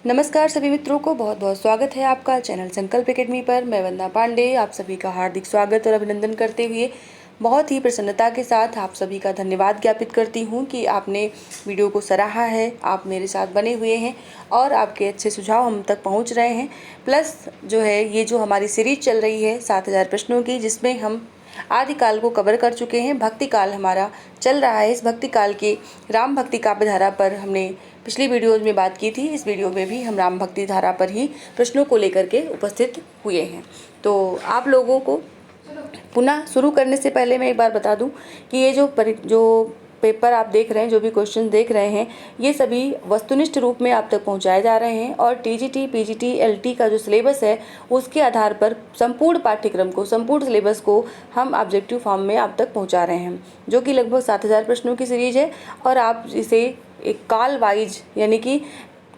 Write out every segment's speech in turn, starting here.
नमस्कार सभी मित्रों को बहुत बहुत स्वागत है आपका चैनल संकल्प एकेडमी पर। मैं वंदना पांडे आप सभी का हार्दिक स्वागत और अभिनंदन करते हुए बहुत ही प्रसन्नता के साथ आप सभी का धन्यवाद ज्ञापित करती हूँ कि आपने वीडियो को सराहा है, आप मेरे साथ बने हुए हैं और आपके अच्छे सुझाव हम तक पहुँच रहे हैं। प्लस जो है ये जो हमारी सीरीज चल रही है 7000 प्रश्नों की, जिसमें हम आदिकाल को कवर कर चुके हैं। भक्ति काल हमारा चल रहा है। इस भक्ति काल के राम भक्ति काव्य धारा पर हमने पिछली वीडियोज़ में बात की थी। इस वीडियो में भी हम राम भक्ति धारा पर ही प्रश्नों को लेकर के उपस्थित हुए हैं। तो आप लोगों को पुनः शुरू करने से पहले मैं एक बार बता दूं कि ये जो पेपर आप देख रहे हैं, जो भी क्वेश्चन देख रहे हैं, ये सभी वस्तुनिष्ठ रूप में आप तक पहुंचाए जा रहे हैं और टीजीटी, पीजीटी, एलटी का जो सिलेबस है उसके आधार पर संपूर्ण पाठ्यक्रम को, संपूर्ण सिलेबस को हम ऑब्जेक्टिव फॉर्म में आप तक पहुंचा रहे हैं, जो कि लगभग 7000 प्रश्नों की सीरीज है। और आप इसे एक काल वाइज यानी कि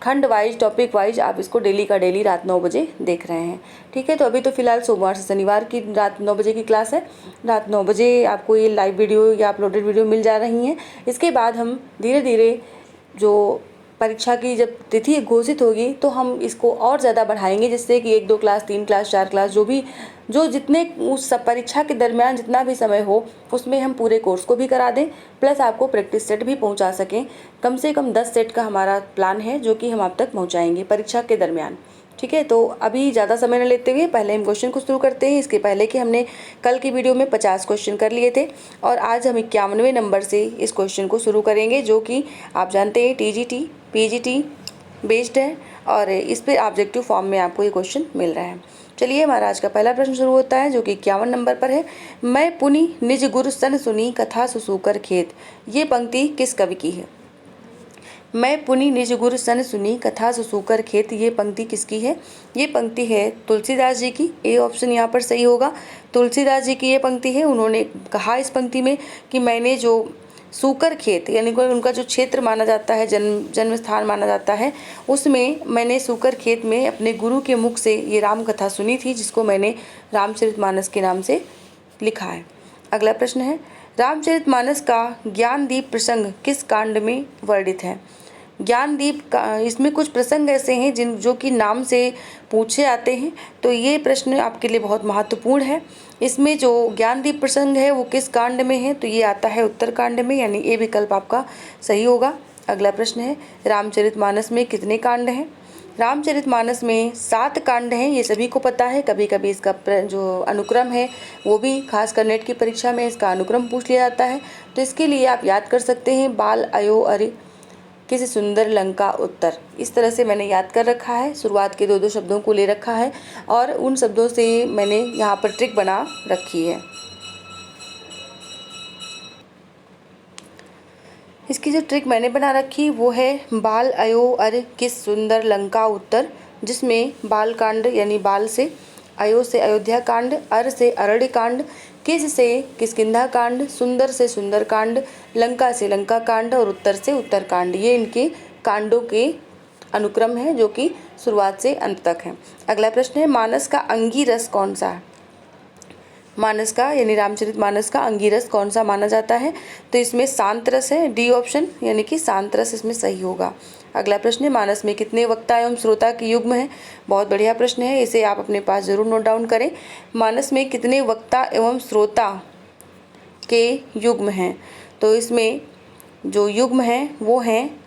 खंड वाइज, टॉपिक वाइज आप इसको डेली का डेली रात 9 बजे देख रहे हैं। ठीक है, तो अभी तो फिलहाल सोमवार से शनिवार की रात 9 बजे की क्लास है। रात 9 बजे आपको ये लाइव वीडियो या अपलोडेड वीडियो मिल जा रही हैं। इसके बाद हम धीरे धीरे जो परीक्षा की जब तिथि घोषित होगी तो हम इसको और ज़्यादा बढ़ाएंगे, जिससे कि 1-2 क्लास, 3 क्लास, 4 क्लास, जो जितने उस सब परीक्षा के दरमियान जितना भी समय हो उसमें हम पूरे कोर्स को भी करा दें, प्लस आपको प्रैक्टिस सेट भी पहुंचा सकें। कम से कम 10 सेट का हमारा प्लान है जो कि हम आप तक पहुंचाएंगे परीक्षा के दरमियान। ठीक है, तो अभी ज़्यादा समय न लेते हुए पहले हम क्वेश्चन को शुरू करते हैं। इसके पहले कि हमने कल की वीडियो में 50 क्वेश्चन कर लिए थे और आज हम 51वें नंबर से इस क्वेश्चन को शुरू करेंगे, जो कि आप जानते हैं टीजीटी, पीजीटी बेस्ड है और इस पर ऑब्जेक्टिव फॉर्म में आपको ये क्वेश्चन मिल रहा है। चलिए, हमारा आज का पहला प्रश्न शुरू होता है, जो कि 51 नंबर पर है। मैं पुनि निज गुरु सन सुनी कथा सुसूकर खेत। ये पंक्ति किस कवि की है? मैं पुनि निज गुरु सन सुनी कथा सुसूकर खेत, ये पंक्ति किसकी है? ये पंक्ति है तुलसीदास जी की। ए ऑप्शन यहाँ पर सही होगा। तुलसीदास जी की ये पंक्ति है। उन्होंने कहा इस पंक्ति में कि मैंने जो सूकर खेत यानी कि उनका जो क्षेत्र माना जाता है, जन्म स्थान माना जाता है, उसमें मैंने सूकर खेत में अपने गुरु के मुख से ये राम कथा सुनी थी, जिसको मैंने रामचरितमानस के नाम से लिखा है। अगला प्रश्न है, रामचरितमानस का ज्ञानदीप प्रसंग किस कांड में वर्णित है? ज्ञानदीप का, इसमें कुछ प्रसंग ऐसे हैं जो कि नाम से पूछे आते हैं, तो ये प्रश्न आपके लिए बहुत महत्वपूर्ण है। इसमें जो ज्ञानदीप प्रसंग है वो किस कांड में है? तो ये आता है उत्तर कांड में, यानी ए विकल्प आपका सही होगा। अगला प्रश्न है, रामचरितमानस में कितने कांड हैं? रामचरितमानस में 7 कांड हैं, ये सभी को पता है। कभी कभी इसका जो अनुक्रम है वो भी खासकर नेट की परीक्षा में इसका अनुक्रम पूछ लिया जाता है, तो इसके लिए आप याद कर सकते हैं, बाल अयो अरे किसी सुंदर लंका उत्तर। इस तरह से मैंने याद कर रखा है। शुरुआत के 2-2 शब्दों को ले रखा है और उन शब्दों से मैंने यहाँ पर ट्रिक बना रखी है। इसकी जो ट्रिक मैंने बना रखी वो है बाल अयो अर किस सुंदर लंका उत्तर, जिसमें बाल कांड यानी बाल से, अयो से अयोध्या कांड, अर से अरण्य कांड, किस से किष्किंधा कांड, सुंदर से सुंदर कांड, लंका से लंका कांड और उत्तर से उत्तर कांड, ये इनके कांडों के अनुक्रम है जो कि शुरुआत से अंत तक है। अगला प्रश्न है, मानस का अंगी रस कौन सा है? मानस का यानी रामचरितमानस का अंगी रस कौन सा माना जाता है? तो इसमें शांत रस है, डी ऑप्शन, यानी कि शांत रस इसमें सही होगा। अगला प्रश्न है, मानस में कितने वक्ता एवं श्रोता की युग्म है? बहुत बढ़िया प्रश्न है, इसे आप अपने पास जरूर नोट डाउन करें। मानस में कितने वक्ता एवं श्रोता के युग्म हैं? तो इसमें जो युग्म हैं वो हैं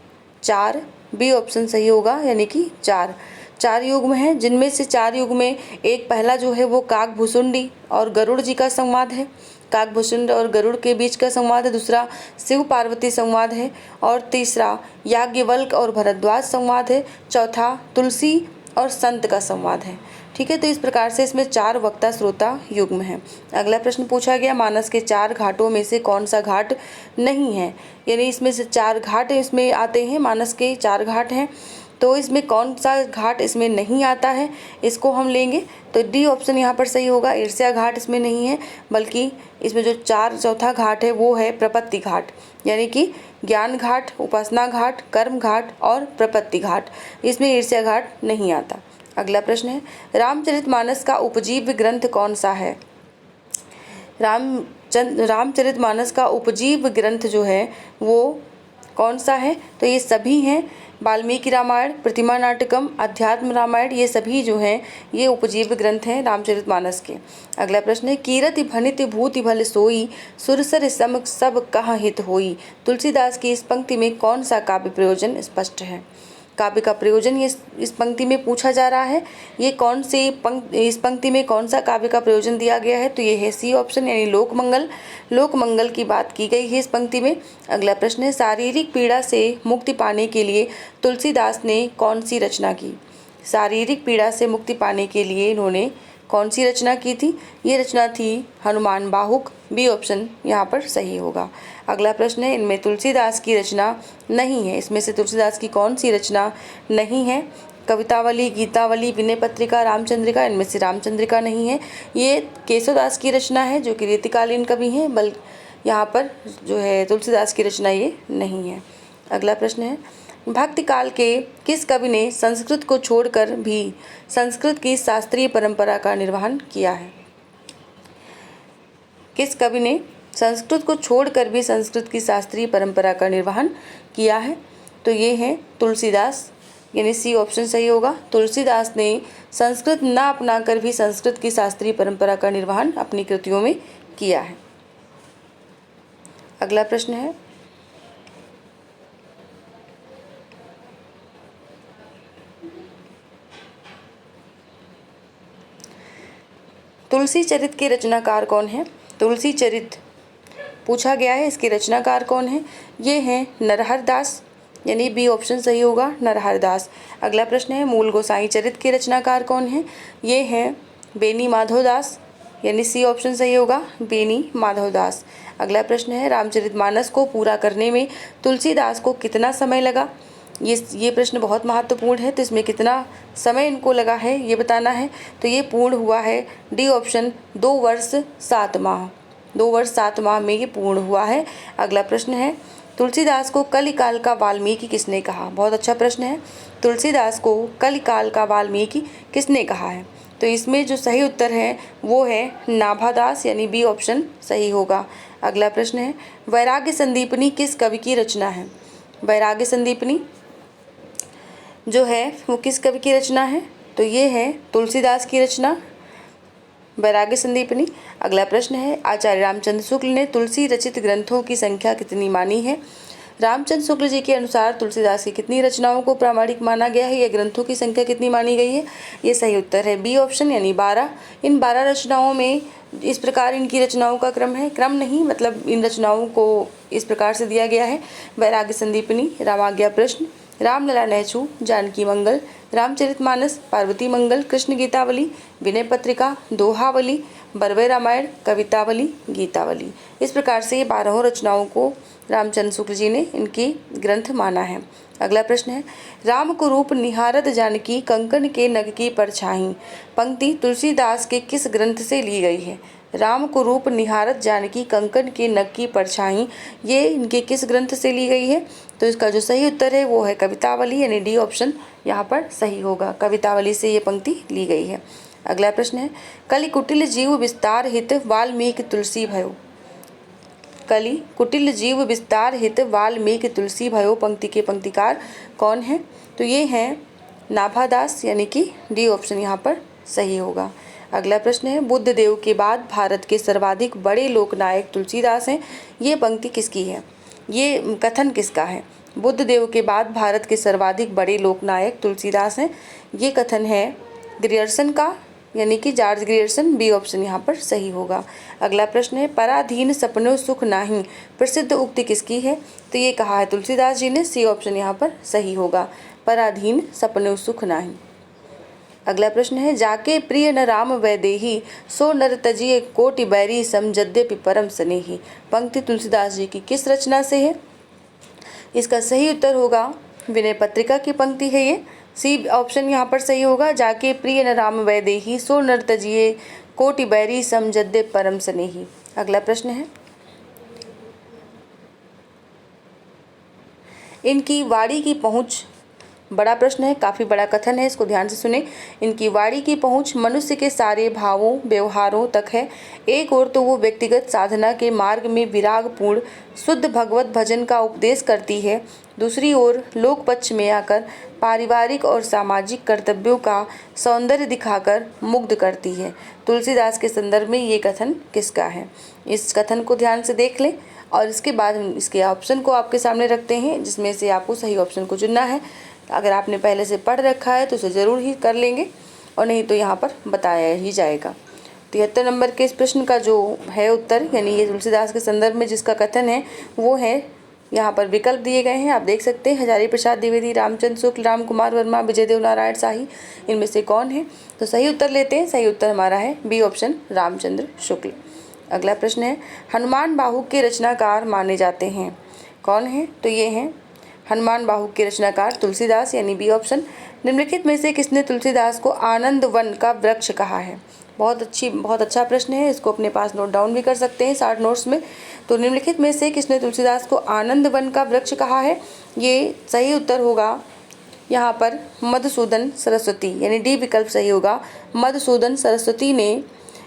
4, बी ऑप्शन सही होगा, यानी कि 4 युग्म हैं, जिनमें से 4 युग्म में एक पहला जो है वो काकभुसुंडी और गरुड़ जी का संवाद है, काकभुसुंड और गरुड़ के बीच का संवाद है। दूसरा शिव पार्वती संवाद है और तीसरा याज्ञवल्क और भरद्वाज संवाद है। चौथा तुलसी और संत का संवाद है। ठीक है, तो इस प्रकार से इसमें 4 वक्ता श्रोता युग्म है। अगला प्रश्न पूछा गया, मानस के 4 घाटों में से कौन सा घाट नहीं है? यानी इसमें से 4 घाट इसमें आते हैं, मानस के 4 घाट हैं, तो इसमें कौन सा घाट इसमें नहीं आता है, इसको हम लेंगे। तो डी ऑप्शन यहाँ पर सही होगा, ईर्ष्या घाट इसमें नहीं है, बल्कि इसमें जो चौथा घाट है वो है प्रपत्ति घाट, यानी कि ज्ञान घाट, उपासना घाट, कर्म घाट और प्रपत्ति घाट, इसमें ईर्ष्या घाट नहीं आता। अगला प्रश्न है, रामचरितमानस का उपजीव्य ग्रंथ कौन सा है? रामचरितमानस का उपजीव्य ग्रंथ जो है वो कौन सा है? तो ये सभी हैं, वाल्मीकि रामायण, प्रतिमा नाटकम, अध्यात्म रामायण, ये सभी जो हैं ये उपजीव्य ग्रंथ हैं रामचरितमानस के। अगला प्रश्न है कीरति भनित भूति भल सोई, सुरसर सम सब कहाँ हित होई। तुलसीदास की इस पंक्ति में कौन सा काव्य प्रयोजन स्पष्ट है। काव्य का प्रयोजन ये इस पंक्ति में पूछा जा रहा है। ये कौन से इस पंक्ति में कौन सा काव्य का प्रयोजन दिया गया है, तो ये है सी ऑप्शन यानी लोकमंगल। लोकमंगल की बात की गई है इस पंक्ति में। अगला प्रश्न है शारीरिक पीड़ा से मुक्ति पाने के लिए तुलसीदास ने कौन सी रचना की। शारीरिक पीड़ा से मुक्ति पाने के लिए इन्होंने कौन सी रचना की थी, ये रचना थी हनुमान बाहुक। बी ऑप्शन यहाँ पर सही होगा। अगला प्रश्न है इनमें तुलसीदास की रचना नहीं है, इसमें से तुलसीदास की कौन सी रचना नहीं है। कवितावली, गीतावली, विनय पत्रिका, रामचंद्रिका, इनमें से रामचंद्रिका नहीं है। ये केशवदास की रचना है जो कि रीतिकालीन कवि हैं, बल्कि यहाँ पर जो है तुलसीदास की रचना ये नहीं है। अगला प्रश्न है भक्ति काल के किस कवि ने संस्कृत को छोड़कर भी संस्कृत की शास्त्रीय परंपरा का निर्वहन किया है। किस कवि ने संस्कृत को छोड़कर भी संस्कृत की शास्त्रीय परंपरा का निर्वहन किया है, तो ये है तुलसीदास, यानी सी ऑप्शन सही होगा। तुलसीदास ने संस्कृत न अपनाकर भी संस्कृत की शास्त्रीय परंपरा का निर्वहन अपनी कृतियों में किया है। अगला प्रश्न है तुलसी चरित के रचनाकार कौन है। तुलसी चरित पूछा गया है, इसके रचनाकार कौन है, ये हैं नरहर दास, यानी बी ऑप्शन सही होगा नरहर दास। अगला प्रश्न है मूल गोसाई चरित के रचनाकार कौन है, ये हैं बेनी माधव दास, यानी सी ऑप्शन सही होगा बेनी माधव दास। अगला प्रश्न है रामचरितमानस को पूरा करने में तुलसीदास को कितना समय लगा। ये प्रश्न बहुत महत्वपूर्ण है, तो इसमें कितना समय इनको लगा है ये बताना है। तो ये पूर्ण हुआ है डी ऑप्शन 2 वर्ष 7 माह। 2 वर्ष 7 माह में ये पूर्ण हुआ है। अगला प्रश्न है तुलसीदास को कलिकाल का वाल्मीकि किसने कहा। बहुत अच्छा प्रश्न है। तुलसीदास को कलिकाल का वाल्मीकि किसने कहा है, तो इसमें जो सही उत्तर है वो है नाभादास, यानी बी ऑप्शन सही होगा। अगला प्रश्न है वैराग्य संदीपनी किस कवि की रचना है। वैराग्य संदीपनी जो है वो किस कवि की रचना है, तो ये है तुलसीदास की रचना वैराग्य संदीपनी। अगला प्रश्न है आचार्य रामचंद्र शुक्ल ने तुलसी रचित ग्रंथों की संख्या कितनी मानी है। रामचंद्र शुक्ल जी के अनुसार तुलसीदास की कितनी रचनाओं को प्रामाणिक माना गया है, या ग्रंथों की संख्या कितनी मानी गई है, ये सही उत्तर है बी ऑप्शन यानी 12। इन 12 रचनाओं में इस प्रकार इनकी रचनाओं का क्रम है, क्रम नहीं मतलब इन रचनाओं को इस प्रकार से दिया गया है। वैराग्य संदीपनी, रामाज्ञा प्रश्न, रामलला नैछू, जानकी मंगल, रामचरितमानस, पार्वती मंगल, कृष्ण गीतावली, विनय पत्रिका, दोहावली, बरवे रामायण, कवितावली, गीतावली। इस प्रकार से ये 12 रचनाओं को रामचंद्र शुक्ल जी ने इनकी ग्रंथ माना है। अगला प्रश्न है राम को रूप निहारत जानकी कंकन के नग की परछाई। पंक्ति तुलसीदास के किस ग्रंथ से ली गई है। राम को रूप निहारत जानकी कंकन के नग की परछाई, ये इनके किस ग्रंथ से ली गई है, तो इसका जो सही उत्तर है वो है कवितावली, यानी डी ऑप्शन यहाँ पर सही होगा। कवितावली से ये पंक्ति ली गई है। अगला प्रश्न है कलि कुटिल जीव विस्तार हित वाल्मीकि तुलसी भयो। कलि कुटिल जीव विस्तार हित वाल्मीकि तुलसी भयो पंक्ति के पंक्तिकार कौन है, तो ये हैं नाभादास, यानी कि डी ऑप्शन यहाँ पर सही होगा। अगला प्रश्न है बुद्ध देव के बाद भारत के सर्वाधिक बड़े लोकनायक तुलसीदास हैं। ये पंक्ति किसकी है, ये कथन किसका है। बुद्ध देव के बाद भारत के सर्वाधिक बड़े लोकनायक तुलसीदास हैं, ये कथन है ग्रियर्सन का, यानी कि जॉर्ज ग्रियर्सन, बी ऑप्शन यहाँ पर सही होगा। अगला प्रश्न है पराधीन सपनों सुख नाही प्रसिद्ध उक्ति किसकी है, तो ये कहा है तुलसीदास जी ने, सी ऑप्शन यहाँ पर सही होगा पराधीन सपनों सुख नाही। अगला प्रश्न है जाके प्रिय न राम वैदेही सो नर तजिए कोटि बैरी समजद्यपि परम स्नेही। पंक्ति तुलसीदास जी की किस रचना से है, इसका सही उत्तर होगा विनय पत्रिका की पंक्ति है ये, सी ऑप्शन यहाँ पर सही होगा जाके प्रिय न राम वैदेही सो नर तजिए कोटि बैरी समजद्य परम स्नेही। अगला प्रश्न है इनकी वाणी की पहुँच बड़ा प्रश्न है, काफ़ी बड़ा कथन है, इसको ध्यान से सुने। इनकी वाणी की पहुँच मनुष्य के सारे भावों व्यवहारों तक है। एक ओर तो वो व्यक्तिगत साधना के मार्ग में विरागपूर्ण शुद्ध भगवत भजन का उपदेश करती है, दूसरी ओर लोक पक्ष में आकर पारिवारिक और सामाजिक कर्तव्यों का सौंदर्य दिखाकर मुग्ध करती है। तुलसीदास के संदर्भ में ये कथन किसका है? इस कथन को ध्यान से देख लें और इसके बाद इसके ऑप्शन को आपके सामने रखते हैं, जिसमें से आपको सही ऑप्शन को चुनना है। अगर आपने पहले से पढ़ रखा है तो उसे ज़रूर ही कर लेंगे और नहीं तो यहाँ पर बताया ही जाएगा। 73 नंबर के इस प्रश्न का जो है उत्तर, यानी ये तुलसीदास के संदर्भ में जिसका कथन है, वो है, यहाँ पर विकल्प दिए गए हैं, आप देख सकते हैं, हजारी प्रसाद द्विवेदी, रामचंद्र शुक्ल, राम कुमार वर्मा, विजय देव नारायण शाही, इनमें से कौन है? तो सही उत्तर लेते हैं। सही उत्तर हमारा है बी ऑप्शन, रामचंद्र शुक्ल। अगला प्रश्न है, हनुमान बाहु के रचनाकार माने जाते हैं, कौन है? तो ये हैं हनुमान बाहु के रचनाकार तुलसीदास, यानी बी ऑप्शन। निम्नलिखित में से किसने तुलसीदास को आनंद वन का वृक्ष कहा है? बहुत अच्छा प्रश्न है, इसको अपने पास नोट डाउन भी कर सकते हैं शार्ट नोट्स में। तो निम्नलिखित में से किसने तुलसीदास को आनंद वन का वृक्ष कहा है? ये सही उत्तर होगा यहाँ पर मधुसूदन सरस्वती, यानी डी विकल्प सही होगा। मधुसूदन सरस्वती ने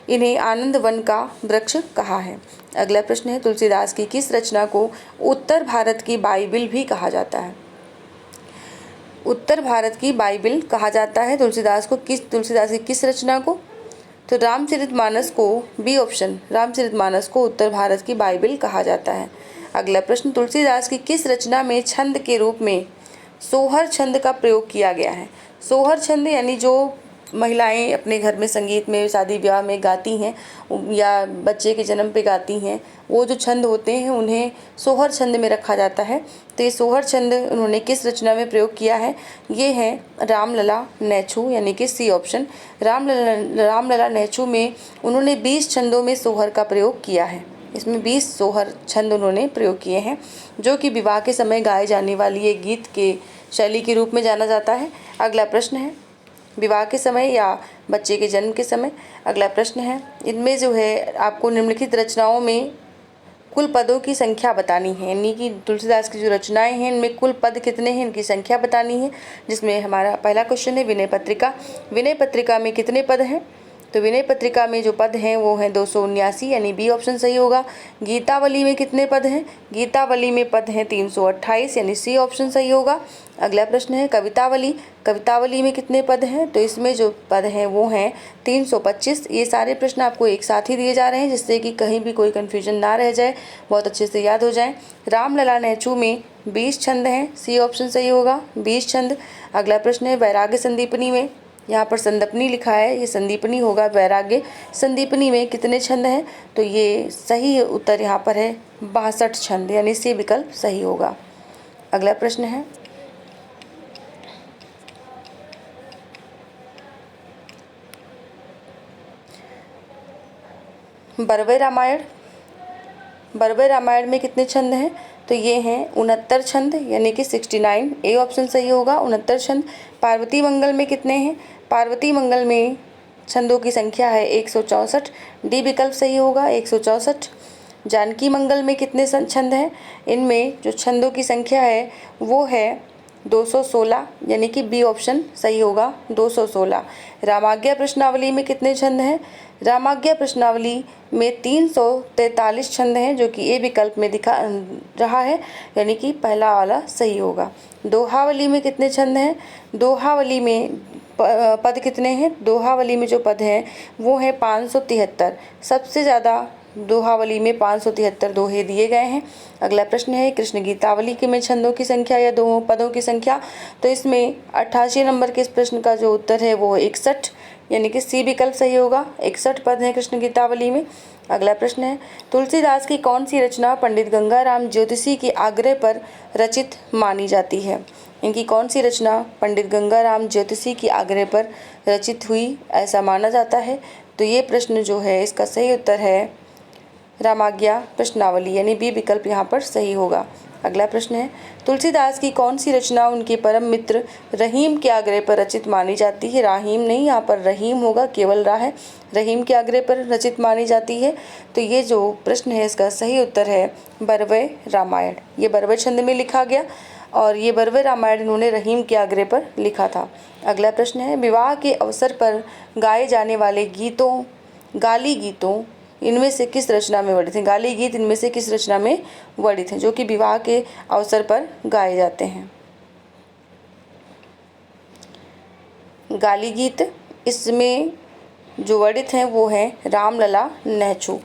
इन्हें आनंद वन का वृक्ष कहा है। अगला प्रश्न है, तुलसीदास की किस रचना को उत्तर भारत की बाइबिल भी कहा जाता है? उत्तर भारत की बाइबिल कहा जाता है तुलसीदास की किस रचना को? तो रामचरितमानस को, बी ऑप्शन, रामचरितमानस को उत्तर भारत की बाइबिल कहा जाता है। अगला प्रश्न, तुलसीदास की किस रचना में छंद के रूप में सोहर छंद का प्रयोग किया गया है? सोहर छंद यानी जो महिलाएं अपने घर में संगीत में, शादी ब्याह में गाती हैं या बच्चे के जन्म पे गाती हैं, वो जो छंद होते हैं उन्हें सोहर छंद में रखा जाता है। तो ये सोहर छंद उन्होंने किस रचना में प्रयोग किया है? ये है रामलला नैछू, यानी कि सी ऑप्शन। रामलला नैछू में उन्होंने 20 छंदों में सोहर का प्रयोग किया है। इसमें 20 सोहर छंद उन्होंने प्रयोग किए हैं, जो कि विवाह के समय गाए जाने वाली एक गीत के शैली के रूप में जाना जाता है। अगला प्रश्न है, विवाह के समय या बच्चे के जन्म के समय। अगला प्रश्न है, इनमें जो है आपको निम्नलिखित रचनाओं में कुल पदों की संख्या बतानी है, यानी कि तुलसीदास की जो रचनाएं हैं इनमें कुल पद कितने हैं, इनकी संख्या बतानी है। जिसमें हमारा पहला क्वेश्चन है विनय पत्रिका। विनय पत्रिका में कितने पद हैं? तो विनय पत्रिका में जो पद हैं वो हैं 279, यानी बी ऑप्शन सही होगा। गीतावली में कितने पद हैं? गीतावली में पद हैं 328, यानी सी ऑप्शन सही होगा। अगला प्रश्न है कवितावली। कवितावली में कितने पद हैं? तो इसमें जो पद हैं वो हैं 325। ये सारे प्रश्न आपको एक साथ ही दिए जा रहे हैं, जिससे कि कहीं भी कोई कन्फ्यूजन ना रह जाए, बहुत अच्छे से याद हो जाए। रामलला नैछू में 20 छंद हैं, सी ऑप्शन सही होगा, 20 छंद। अगला प्रश्न है वैराग्य संदीपनी में, यहाँ पर संदीपनी लिखा है, ये संदीपनी होगा। वैराग्य संदीपनी में कितने छंद हैं? तो ये सही उत्तर यहाँ पर है 62 छंद, यानी सी विकल्प सही होगा। अगला प्रश्न है बरवे रामायण। बरवे रामायण में कितने छंद हैं? तो ये हैं 69 छंद, यानी कि 69, ए ऑप्शन सही होगा, 69 छंद। पार्वती मंगल में कितने हैं? पार्वती मंगल में छंदों की संख्या है 164, डी विकल्प सही होगा, 164। जानकी मंगल में कितने छंद हैं? इनमें जो छंदों की संख्या है वो है 216, यानी कि बी ऑप्शन सही होगा, 216। रामाज्ञा प्रश्नावली में कितने छंद हैं? रामाज्ञा प्रश्नावली में 343 छंद हैं, जो कि ए विकल्प में दिखा रहा है, यानी कि पहला वाला सही होगा। दोहावली में कितने छंद हैं? दोहावली में पद कितने हैं? दोहावली में जो पद हैं वो है 573। सबसे ज़्यादा दोहावली में 573 दोहे दिए गए हैं। अगला प्रश्न है कृष्ण गीतावली के में छंदों की संख्या या दो पदों की संख्या। तो इसमें 88 नंबर के इस प्रश्न का जो उत्तर है वो 61, यानी कि सी विकल्प सही होगा, 61 पद हैं कृष्ण गीतावली में। अगला प्रश्न है तुलसीदास की कौन सी रचना पंडित गंगाराम ज्योतिषी के आग्रह पर रचित मानी जाती है? इनकी कौन सी रचना पंडित गंगाराम ज्योतिषी की आग्रह पर रचित हुई ऐसा माना जाता है? तो ये प्रश्न जो है इसका सही उत्तर है रामाज्ञा प्रश्नावली, यानी बी विकल्प यहाँ पर सही होगा। अगला प्रश्न है तुलसीदास की कौन सी रचना उनके परम मित्र रहीम के आग्रह पर रचित मानी जाती है? राहीम नहीं, यहाँ पर रहीम होगा, केवल रा है। रहीम के आग्रह पर रचित मानी जाती है। तो ये जो प्रश्न है इसका सही उत्तर है बरवे रामायण। ये बरवे छंद में लिखा गया। और ये बरवे रामायण इन्होंने रहीम के आग्रह पर लिखा था। अगला प्रश्न है, विवाह के अवसर पर गाए जाने वाले गीतों, गाली गीतों इनमें से किस रचना में वर्णित हैं? गाली गीत इनमें से किस रचना में वर्णित हैं जो कि विवाह के अवसर पर गाए जाते हैं? गाली गीत इसमें जो वर्णित हैं वो है रामलला नेछू।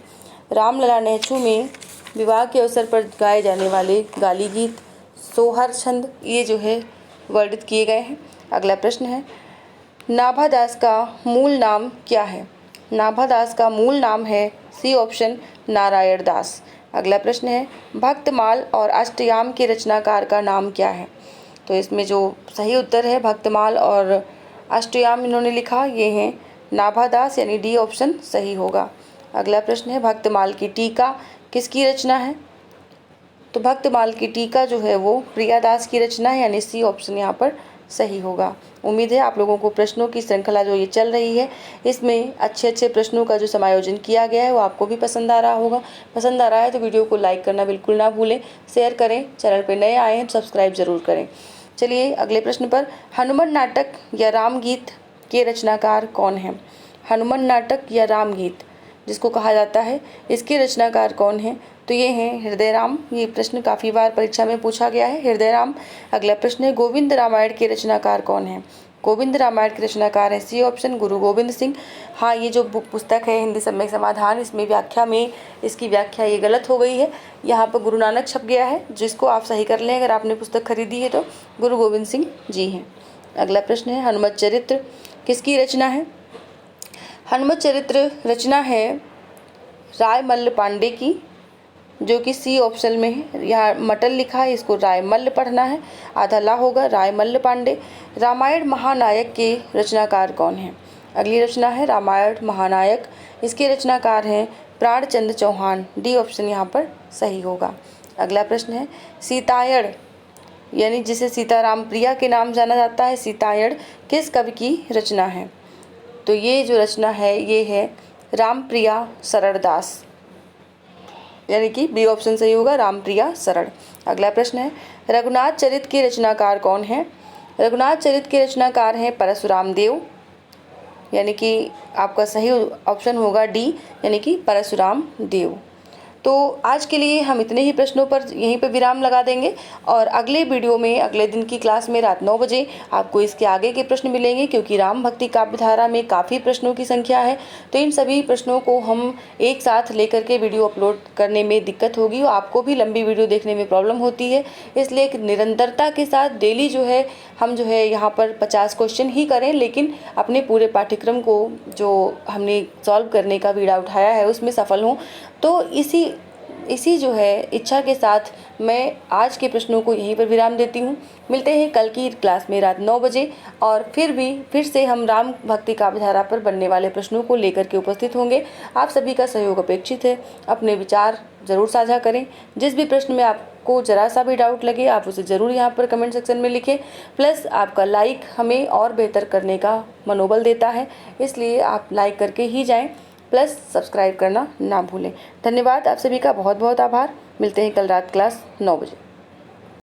रामलला नेछू में विवाह के अवसर पर गाए जाने वाले गाली गीत, सोहर छंद ये जो है वर्णित किए गए हैं। अगला प्रश्न है, नाभादास का मूल नाम क्या है? नाभादास का मूल नाम है सी ऑप्शन नारायण दास। अगला प्रश्न है, भक्तमाल और अष्टयाम के रचनाकार का नाम क्या है? तो इसमें जो सही उत्तर है भक्तमाल और अष्टयाम इन्होंने लिखा ये हैं नाभादास, यानी डी ऑप्शन सही होगा। अगला प्रश्न है, भक्तमाल की टीका किसकी रचना है? तो भक्तमाल की टीका जो है वो प्रियादास की रचना है, यानी सी ऑप्शन यहाँ पर सही होगा। उम्मीद है आप लोगों को प्रश्नों की श्रृंखला जो ये चल रही है इसमें अच्छे अच्छे प्रश्नों का जो समायोजन किया गया है वो आपको भी पसंद आ रहा होगा। पसंद आ रहा है तो वीडियो को लाइक करना बिल्कुल ना भूलें, शेयर करें, चैनल पर नए आए हैं सब्सक्राइब जरूर करें। चलिए अगले प्रश्न पर, हनुमान नाटक या रामगीत के रचनाकार कौन हैं? हनुमान नाटक या रामगीत जिसको कहा जाता है इसके रचनाकार कौन हैं? तो ये हैं हृदयराम। ये प्रश्न काफ़ी बार परीक्षा में पूछा गया है, हृदयराम। अगला प्रश्न है, गोविंद रामायण के रचनाकार कौन हैं? गोविंद रामायण के रचनाकार है सी ऑप्शन गुरु गोविंद सिंह। हाँ, ये जो पुस्तक है हिंदी सम्यक समाधान, इसमें व्याख्या में इसकी व्याख्या ये गलत हो गई है, यहाँ पर गुरु नानक छप गया है, जिसको आप सही कर लें अगर आपने पुस्तक खरीदी है तो गुरु गोविंद सिंह जी हैं। अगला प्रश्न है, हनुमत चरित्र किसकी रचना है? हनुमत चरित्र रचना है रायमल्ल पांडे की, जो कि सी ऑप्शन में है। यहाँ मटल लिखा है, इसको रायमल्ल पढ़ना है, आधा ला होगा, रायमल्ल पांडे। रामायण महानायक के रचनाकार कौन हैं? अगली रचना है रामायण महानायक, इसके रचनाकार हैं प्राणचंद चौहान, डी ऑप्शन यहाँ पर सही होगा। अगला प्रश्न है, सीतायण यानी जिसे सीताराम प्रिया के नाम जाना जाता है, सीतायण किस कवि की रचना है? तो ये जो रचना है ये है रामप्रिया सरड़दास, यानी कि बी ऑप्शन सही होगा, रामप्रिया सरड़। अगला प्रश्न है, रघुनाथ चरित के रचनाकार कौन है? रघुनाथ चरित के रचनाकार हैं परशुराम देव, यानी कि आपका सही ऑप्शन होगा डी, यानी कि परशुराम देव। तो आज के लिए हम इतने ही प्रश्नों पर यहीं पर विराम लगा देंगे और अगले वीडियो में अगले दिन की क्लास में रात 9 बजे आपको इसके आगे के प्रश्न मिलेंगे, क्योंकि राम भक्ति काव्यधारा में काफ़ी प्रश्नों की संख्या है। तो इन सभी प्रश्नों को हम एक साथ लेकर के वीडियो अपलोड करने में दिक्कत होगी और आपको भी लंबी वीडियो देखने में प्रॉब्लम होती है, इसलिए एक निरंतरता के साथ डेली जो है हम जो है यहाँ पर 50 क्वेश्चन ही करें, लेकिन अपने पूरे पाठ्यक्रम को जो हमने सॉल्व करने का बीड़ा उठाया है उसमें सफल हों। तो इसी जो है इच्छा के साथ मैं आज के प्रश्नों को यहीं पर विराम देती हूँ। मिलते हैं कल की क्लास में रात 9 बजे और फिर से हम राम भक्ति काव्यधारा पर बनने वाले प्रश्नों को लेकर के उपस्थित होंगे। आप सभी का सहयोग अपेक्षित है। अपने विचार ज़रूर साझा करें। जिस भी प्रश्न में आपको ज़रा सा भी डाउट लगे आप उसे ज़रूर यहाँ पर कमेंट सेक्शन में लिखें। प्लस आपका लाइक हमें और बेहतर करने का मनोबल देता है, इसलिए आप लाइक करके ही जाएँ, प्लस सब्सक्राइब करना ना भूलें। धन्यवाद, आप सभी का बहुत बहुत आभार। मिलते हैं कल रात क्लास 9 बजे।